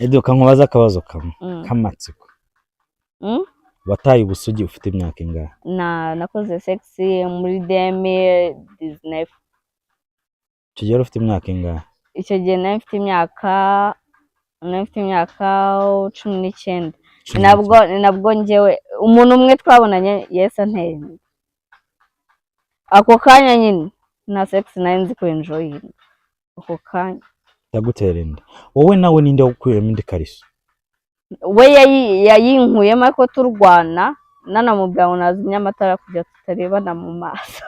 Eduka nkubaza akabazo kamwe kamatsiko. Wataye ubusugi ufite imyaka ingahe? Nakoze sex muri 2019. Icyo gihe ufite imyaka ingahe? Icyo gihe nafite imyaka 19. Nabwo njyewe umuntu umwe twabonanye yesa nteye. Ako kanya nyine na sex nari nzi ko enjoy. Ako kanya yagutera inda. Wowe nawe ninde wakuyemo indi kariso? We yayinkuyemo ariko turwana nanamubwira ngo nazimya amatara kujya tutarebana mu maso.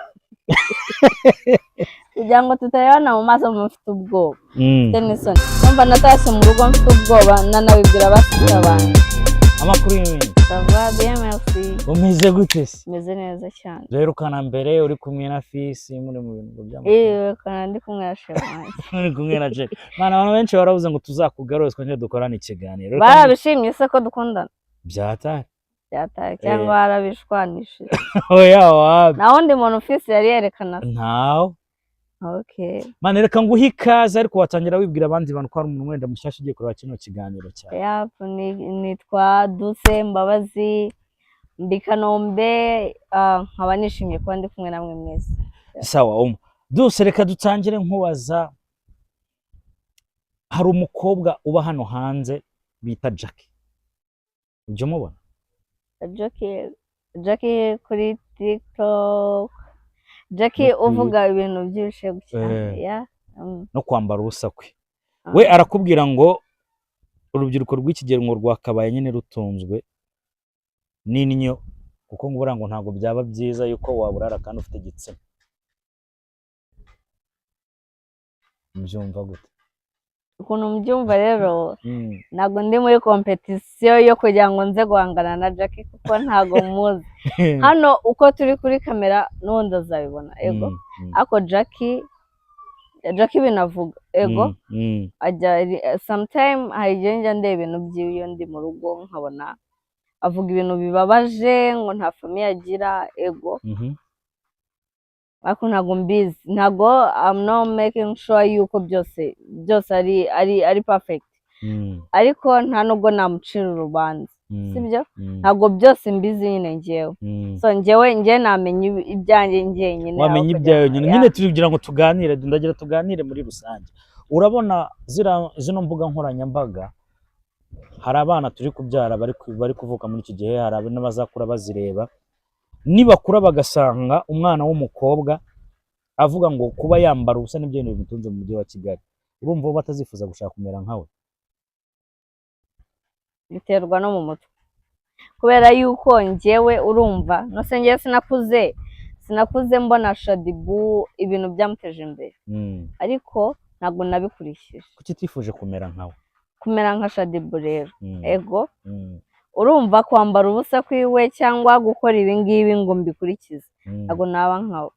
Kugira ngo tutarebana mu maso mufite ubwoba. Tenison numva natashye mu rugo mfite ubwoba nanabibwira bafite abantu. Amakuru y'ibintu sava bien merci. Umeze gute se? Meze neza cyane. Rero kana mbere uri kumwe na Fisi muri mu bintu by'amakuru. Kana ndi kumwe na Sheikh wanjye. Uri kumwe na Sheikh. Mana abantu benshi baravuze ngo tuzakugaruzwa nje dukorana ikiganiro. Barabishimye se ko dukundana. Byatari cyangwa barabishwanishije. Oya wapi. Na wundi muntu Fisi yari yerekana. Ntawo. Okay. Mana reka nguhe ikaze ariko watangira wibwira abandi bantu ko ari umuntu wenda mushyashya ugiye kureba kino kiganiro cyawe. Nitwa Duse Mbabazi ndi Kanombe, nkaba nishimiye kuba ndi kumwe namwe mwese. Sawa Duse reka dutangire nkubaza, hari umukobwa uba hano hanze bita Jackie. Ujye mubona? Jackie kuri TikTok. Jackie uvuga ibintu by'ibishego cyane no kwambara ubusa kwe. We arakubwira ngo urubyiruko rw'ikigero ngo rwakabaye nyine rutunzwe n'inyo kuko ngubura ngo ntago byaba byiza yuko waburara kandi ufite igitsina. Mbyumva gute? Ukuntu mbyumva rero ntago ndi muri competition yo kugira ngo nze guhangana na Jackie kuko ntago muzi. Hano uko turi kuri kamera n'undi azabibona ego. Ako Jackie binavuga ego. Ajya sometime hayigenja ndebe ibintu by'iyo ndi mu rugo nkabona avuga ibintu bibabaje ngo nta famille agira ego. Ako ntago mbizi, ntago I'm not making sure yuko byose ari perfect. Ariko nta nubwo namucira urubanza, sibyo? Ntago byose mbizi nyine njyewe. So njye namenye ibyanjye njye nyine. Wamenye ibyayo nyine tugira ngo tuganire, ndagira tuganire muri rusange. Urabona zino mbuga nkoranyambaga hari abana turi kubyara bari kuvuka muri iki gihe, hari abana bazakura bazireba. Nibakura bagasanga umwana w'umukobwa avuga ngo kuba yambara ubusa n'ibyo bintu bimutunze mu mujyi wa Kigali, urumva bo batazifuza gushaka kumera nkawe? Biterwa no mu mutwe, kubera yuko njyewe urumva no se njye sinakuze mbona Shadibu ibintu byamuteje imbere, ariko ntabwo nabikurikije. Kuki tifuje kumera nkawe? Kumera nka Shadibu rero ego. Urumva kwambara ubusa kwiwe cyangwa gukora ibi ngibi ngo mbikurikize ntabwo naba nkawe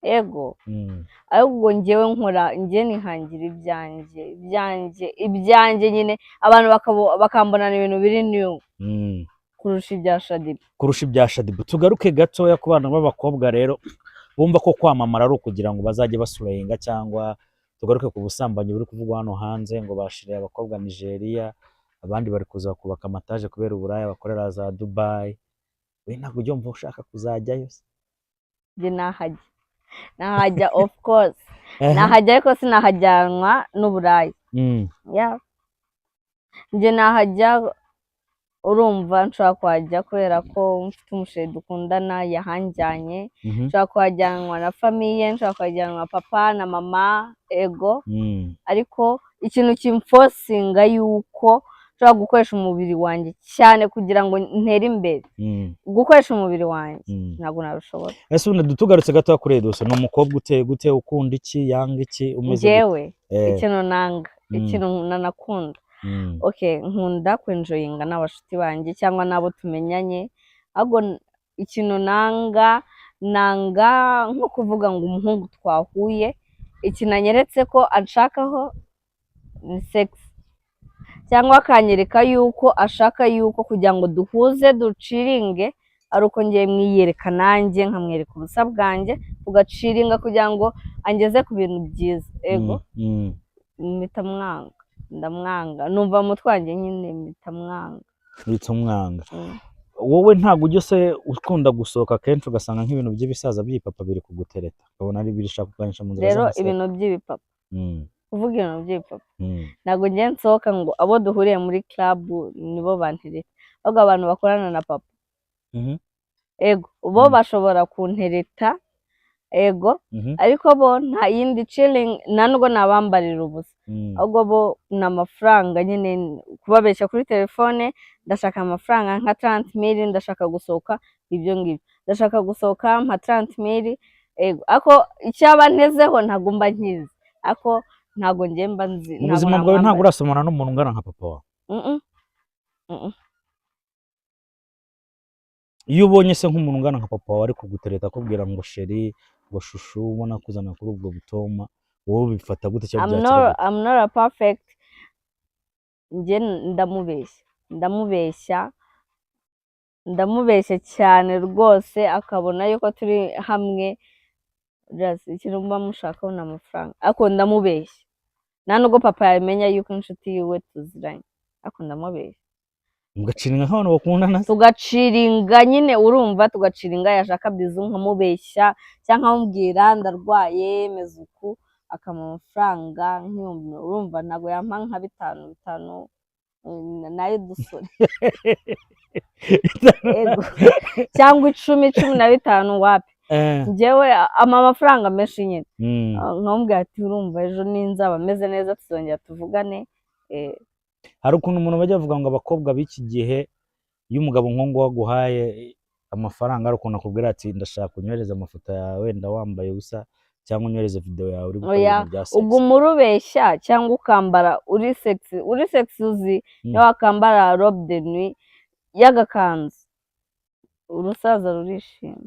ego. Ahubwo njyewe njye nihangira ibyanjye nyine abantu bakambonana ibintu biri new kurusha ibya Shadibu. Tugaruke gatoya ku bana b'abakobwa rero bumva ko kwamamara ari ukugira ngo bazajye basurenga, cyangwa tugaruke ku busambanyi buri kuvugwa hano hanze ngo bashiriye abakobwa Nigeria, abandi bari kuza kubaka amataje kubera uburaya bakorera za Dubai. We ntabwo ujya umva ushaka kuzajyayo se? Njye nahajya of course. Nahajya ariko sinahajyanwa n'uburaya. Njye nahajya urumva nshobora kuhajya kubera ko mfite umushere dukundana yahanjyanye. Nshobora kuhajyanwa na famille, nshobora kuhajyanwa papa na mama ego. Ariko ikintu kimforcinga yuko nshobora gukoresha umubiri wanjye cyane kugira ngo ntere imbere, gukoresha umubiri wanjye ntabwo nabishobora. Ese ubundi tugarutse gato kuri Edouce, ni umukobwa uteye gute, ukunda iki, yanga iki, umeze njyewe ikintu nanga, ikintu nanakunda okay, nkunda kwenjoyinga n'abashuti banjye cyangwa nabo tumenyanye. Ahubwo ikintu nanga nko kuvuga ngo umuhungu twahuye ikintu anyeretse ko anshakaho ni sex, cyangwa akanyereka yuko ashaka yuko kugira ngo duhuze duciringe ari uko ngiye mwiyereka nanjye nkamwereka ubusa bwanjye tugaciringa kugira ngo angeze ku bintu byiza ego. Mpita mwanga. ndamwanga numva umutwe wanjye nyine mpita mwanga. uhita umwanga. Wowe ntabwo ujya se ukunda gusohoka kenshi ugasanga nk'ibintu by'ibisaza by'ibipapa biri kugutereta ukabona ari birishaka kuganisha mu nzira rero z'amasaka? ibintu by'ibipapa kuvuga ibintu by'ibipapa ntabwo ngiye nsohoka ngo abo duhuriye muri club nibo bantereta, ahubwo abantu bakorana na papa ego bo bashobora kuntereta ego ariko bo nta yindi chilling, nubwo nabambarira ubusa ahubwo bo ni amafaranga nyine kubabeshya kuri telefone, ndashaka amafaranga nka 30,000 ndashaka gusohoka ibyo ngibyo, ndashaka gusohoka mpa 30,000 ego ako icyaba ntezeho ntabwo mba nkizi, ako ntabwo ngiye mba nzi. Mu buzima bwawe ntabwo urasomana n'umuntu ungana nka papa wawe? Iyo ubonye se nk'umuntu ungana nka papa wawe ari kugutereta akubwira ngo sheri ngo shushu ubona kuzana kuri ubwo butoma, wowe bifata gute cyangwa byakira? I'm not a perfect, njye ndamubeshya cyane rwose akabona yuko turi hamwe, ikintu mba mushakaho ni amafaranga, ariko ndamubeshya nta nubwo papa yamenya yuko inshuti yiwe tuziranye, ariko ndamubeshya. Mugaciringa nk'abantu bakundana? Tugaciringa nyine, urumva tugaciringa, yashaka bizu nkamubeshya cyangwa nkamubwira ndarwaye meze uku akama amafaranga nk'ibihumbi, urumva ntabwo yampa nka 5 nayo dusore cyangwa 10-15 wapi, njyewe amafaranga menshi nyine nkamubwira ati urumva ejo ninzaba meze neza tuzongera tuvugane. Hari ukuntu umuntu bajya bavuga ngo abakobwa b'iki gihe iyo umugabo nk'uwo waguhaye amafaranga ari ukuntu akubwira ati ndashaka kunyohereza amafoto yawe wenda wambaye ubusa cyangwa unyohereze video yawe uri gukora ibintu bya sex. Ubwo umurubeshya cyangwa ukambara uri sexy uzi niyo wakambara robe de nuit y'agakanzu urusaza rurishima,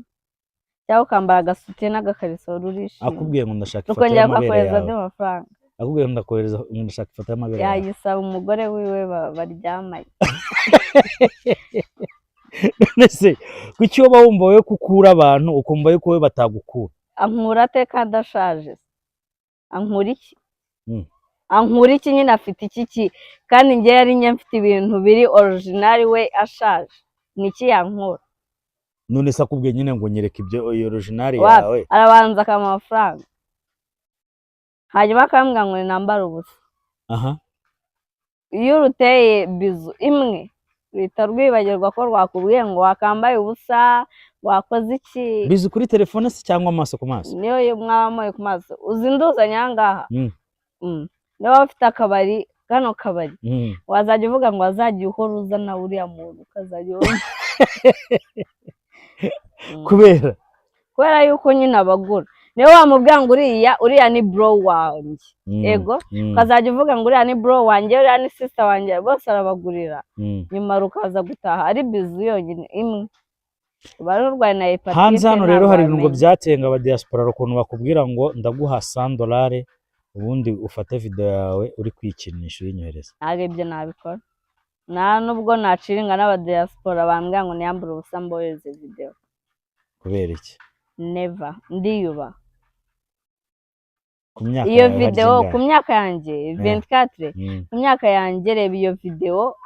cyangwa ukambara agasutiye n'agakariso rurishima. Akubwiye ngo ndashaka ifoto y'amabere yawe, akubwiye ngo ndashaka ifoto y'amabere yawe, yayisaba umugore wiwe baryamanye. Nese kuki wowe wumva wowe kukura abantu ukumva yuko wowe batagukura? Ankura ate kandi ashaje? Ankura iki? Ankura iki nyine afite iki kandi njye yari njye mfite ibintu biri original, we ashaje niki yankura? None se akubwiye nyine ngo nyereke ibyo original yawe? Arabanza akama amafaranga hanyuma akambwira ngo nambara ubusa. Iyo uruteye bizu imwe ruhita rwibagirwa ko rwakubwiye ngo wakambaye ubusa, wakoze iki. Bizu kuri telefone se cyangwa amaso ku maso? Niyo mwabamoye ku maso. Uzinduzanya ahangaha niba wafite akabari, kano kabari wazajya uvuga ngo wazajya uhora uzana uriya muntu ukazajya kubera yuko nyine abagura, niyo wamubwira ngo uriya ni bro wanjye ego, ukazajya uvuga ngo uriya ni bro wanjye, uriya ni sister wanjye, bose arabagurira nyuma rukaza gutaha ari bizu yonyine imwe. Barurwaye na hepatite. Hanze hano rero hari ibintu byatenga aba diaspora ukuntu bakubwira ngo ndaguha $100 ubundi ufate video yawe uri kwikinisha uyinyohereza. Ntabwo ibyo nabikora, nta nubwo naciringa n'aba diaspora bambwira ngo niyambure ubusa mbohereze video. Kubera iki? Never, ndiyuba. Iyo video ku myaka yanjye 24, ku myaka yanjye reba iyo video,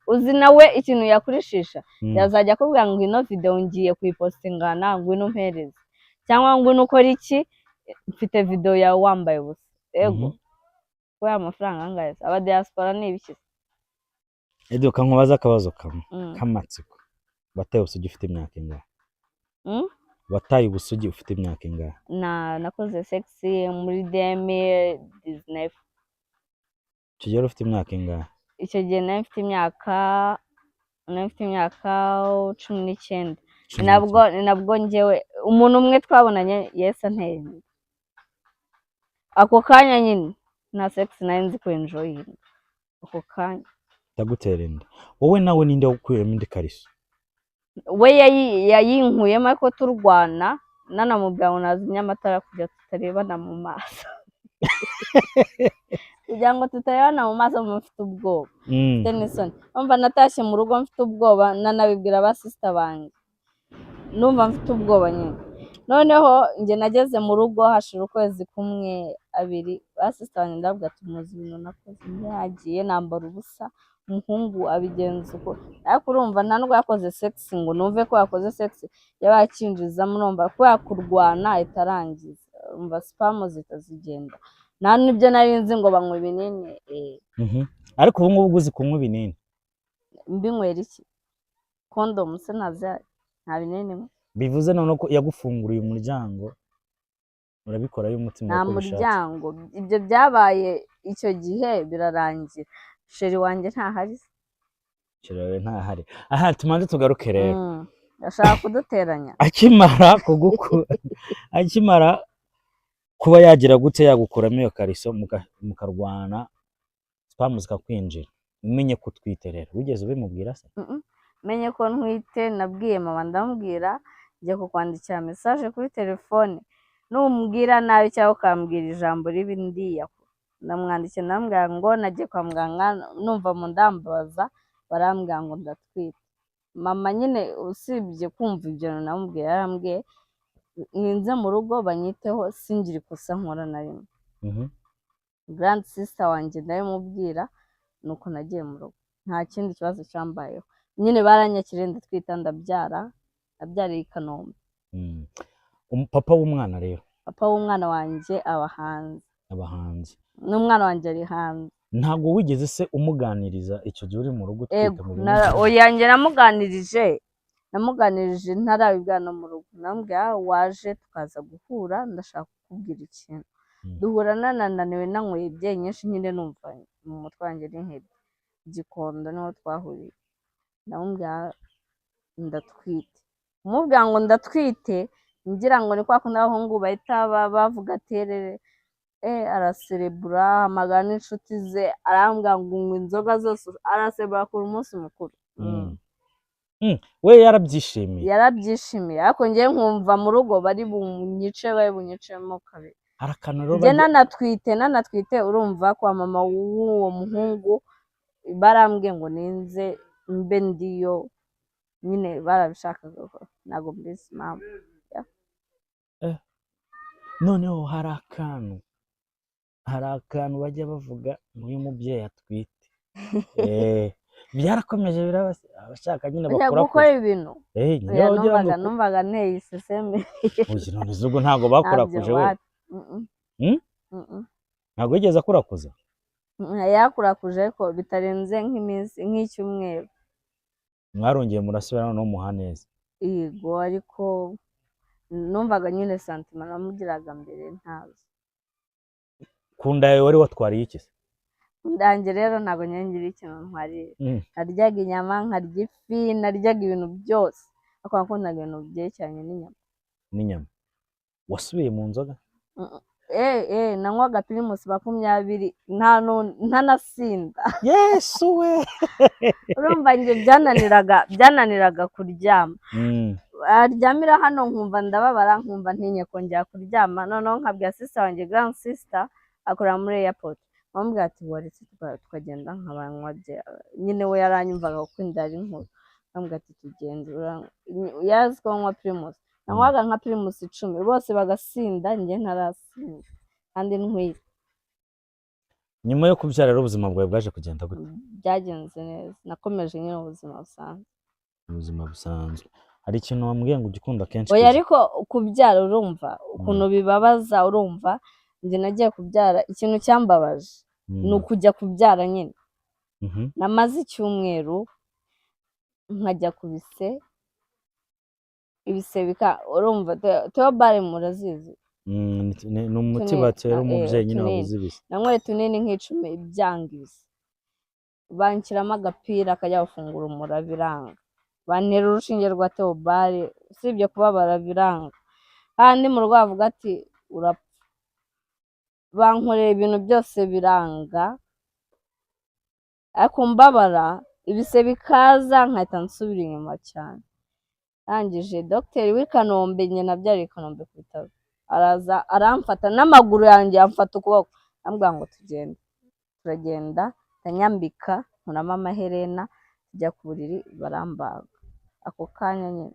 uzi nawe ikintu yakurishisha yazajya akubwira ngo ino video ngiye kuyipostinga ngo ino mpereze, cyangwa ngo ino ukora iki mfite video yawe wambaye ubusa ego. Kwa amafaranga angahe aba diaspora ni ibiki? Edo kankubaza akabazo kamwe kamatsiko, bataye ubusugi ufite imyaka ingahe? Bataye ubusugi ufite imyaka ingahe? Nakoze sexy muri 2019. Icyo gihe ufite imyaka ingahe? Icyo gihe nafite imyaka 19. Nabwo njyewe umuntu umwe twabonanye yesa anteye ako kanya nyine na sex nari nzi ko enjoy ako kanya. Ndagutera inda wowe nawe ninde ukuyemo indi kariso? We yayinkuyemo ariko turwana, nanamubwira ngo nazimya amatara kujya tutarebana mu maso kugira ngo tutarebana mu maso mufite ubwoba. Tenison umva natashye mu rugo mfite ubwoba, nanabibwira ba sister banjye numva mfite ubwoba nyine. Noneho nge nageze mu rugo hashira ukwezi kumwe 2 ba sister wanjye ndavuga ati muzi ibintu nakoze, yagiye nambara ubusa, umuhungu abigenza uko, ariko urumva nta nubwo yakoze sex ngo numve ko yakoze sex, yabaye akinjizamo urumva ko yakurwana itarangiza, umva spam zitazigenda, nta n'ibyo nari nzi ngo banywa ibinini. Ariko ubu ngubu uzi kunywa ibinini? Mbinywera iki? Condom se nta binini? Bivuze none ko yagufunguriye umuryango urabikora y'umutima nta uko bishatse? muryango, ibyo byabaye icyo gihe birarangira, sheri wanjye ntahari. Sheri ntahari. Aha tumanze tugaruke rero. Ashaka kuduteranya. Akimara kuba yagira gute yagukuramo iyo kariso mukarwana spam zikakwinjira, umenye ko utwite rero, wigeze ubimubwira se? Menye ko ntwite, nabwiye mama ndamubwira, njye kukwandikira message kuri telefone, numbwira nabi cyangwa ukambwira ijambo ribi ndiyakura. Ndamwandikiye ndambwira ngo nagiye kwa muganga numva mu ndambaza, barambwira ngo ndatwite. Mama nyine usibye kumva ibyo namubwiye, yarambwiye ninze mu rugo banyiteho, singira ikosa nkora na rimwe. Grand sister wanjye ndabimubwira, nuko nagiye mu rugo, nta kindi kibazo cyambayeho. Nyine baranyakiriye ndatwita, ndabyariye i Kanombe. Papa w'umwana rero? Papa w'umwana wanjye aba hanze. N'umwana wanjye ari hanze. Ntabwo wigeze se umuganiriza icyo gihe uri mu rugo utwite mu bintu? Oya, njye namuganirije ntarabibwana no mu rugo, namubwira waje tukaza guhura, ndashaka kukubwira ikintu. Duhura nananiwe nanyweye ibyeyi nyinshi, nyine numva mu mutwe wanjye n'intebe. Gikondo niho twahuriye. Ndamubwira ndatwite, umubwira ngo ndatwite, ngira ngo ni kwa kundi abahungu bahita bavuga terere, araserebura, hamagara n'inshuti ze, arambwira ngo unywa inzoga zose, araserebura ku munsi mukuru. We yarabyishimiye, ariko njye nkumva mu rugo bari bunyicemo kabiri. Njye nanatwite urumva kwa mama w'uwo muhungu barambwiye ngo ninze mbe ndiyo, nyine barabishakaga ko ntabwo mbizi mama. Noneho hari akantu bajya bavuga ngo uyu mubyeyi atwite. Byarakomeje abashaka nyine bakora gukora ibintu. Numvaga nteye iseseme. None ubwo ntabwo bakurakuje we? Ntabwo yigeze akurakuza? Yakurakuje ariko bitarenze nk'icyumweru. Mwarongeye murasubirana no muha neza? Yego, ariko numvaga nyine santima namugiraga mbere ntazo. Kunda yawe wari watwariye iki se? Ndanjye rero ntabwo ngira ikintu ntwariye. Naryaga inyama, nkarya ifi, naryaga ibintu byose, ariko nakundaga ibintu byerekeranye n'inyama. Wasubiye mu nzoga? nanywaga Primus 20 ntanasinda. Yesu we! Urumva njye byananiraga kuryama. Aryamira hano nkumva ndababara, nkumva ntinye kongera kuryama, noneho nkabwira sister wanjye, grand sister akora muri airport, bamubwira ati waretse tukagenda nkabanywa bye. Nyine we yaranyumvaga kuko inda ari nkuru, bamubwira ati tugende, yazi ko nywa Primus. Nanywaga nka Primus 10, bose bagasinda, njye ntarasinda kandi ntwite. Nyuma yo kubyara rero ubuzima bwawe bwaje kugenda gute? Byagenze neza, nakomeje nyine ubuzima busanzwe. Hari ikintu wambwiye ngo ugikunda kenshi? Oya, ariko kubyara urumva ukuntu bibabaza, urumva njye nagiye kubyara, ikintu cyambabaje ni ukujya kubyara nyine. Namaze icyumweru nkajya ku ibise bika, urumva Theobald murazizi? Ni umuti batera umubyeyi nyine wabuze ibise. Nanyweye tunini nk'icumi ibyanga ibise, banshyiramo agapira kajya gufungura umura biranga, bantera urushinge rwa Theobald, usibye kubabara biranga, kandi mu rugo bavuga ati urapfa. Bankorera ibintu byose biranga, ariko mbabara ibise bikaza nkahita nsubira inyuma cyane. Arangije dogiteri w'i Kanombe, njye nabyariye i Kanombe ku bitaro, araza aramfata n'amaguru yanjye, amfata ukuboko, ambwira ngo turagenda, ndanyambika, nkuramo amaherena, tujya ku buriri barambaga. Ako kanya nyine